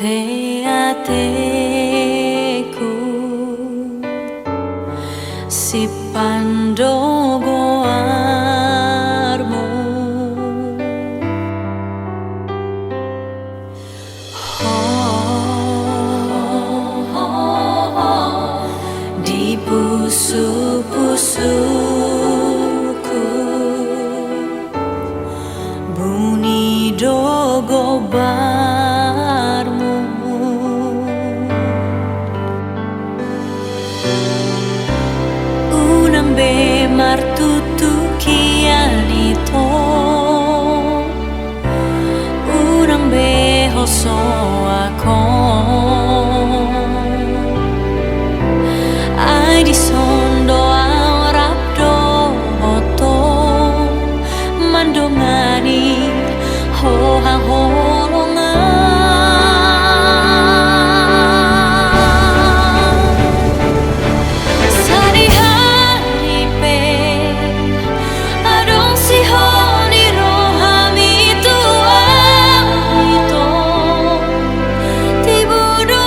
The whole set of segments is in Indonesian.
ate-ateku si pandogo armo di pusu-pusuku bunyi dogo barmu unang be martutu kianito unang be hoso ako ai di sondo aurap do hoto mandongani ho ha holongan sari-hari pe adong si honi rohami tua ito tibudo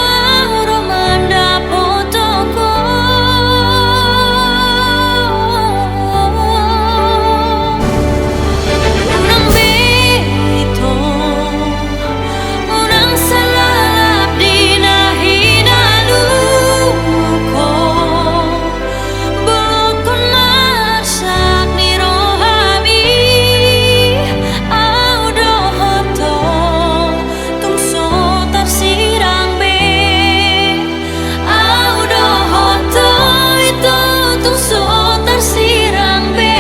romanda potoko unang bito unang salap di nahinaluko bukon masak ni rohami audo hoto tungso tarsirang be audo hoto itu tungso tarsirang be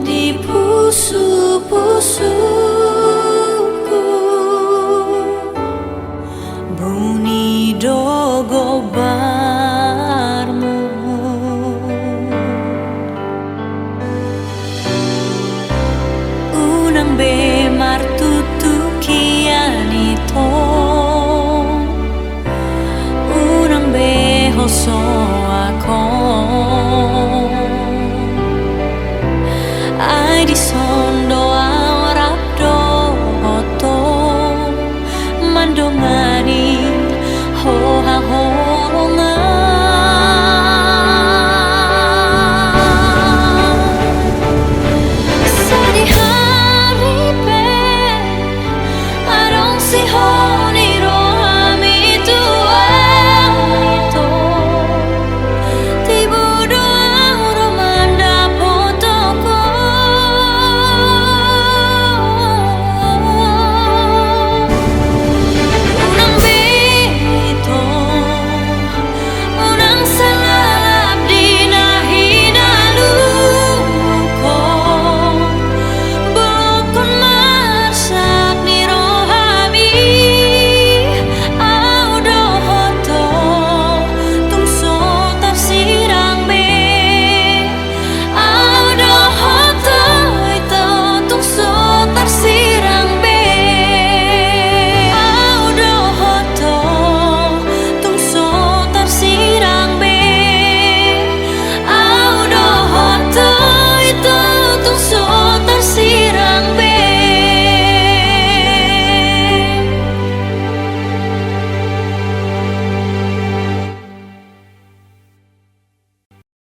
di pusu-pusuku bunyi dogo barmu unang be martutu kianito unang be hoso ako ai di sondo aurap do hoto mandongani ho ha ho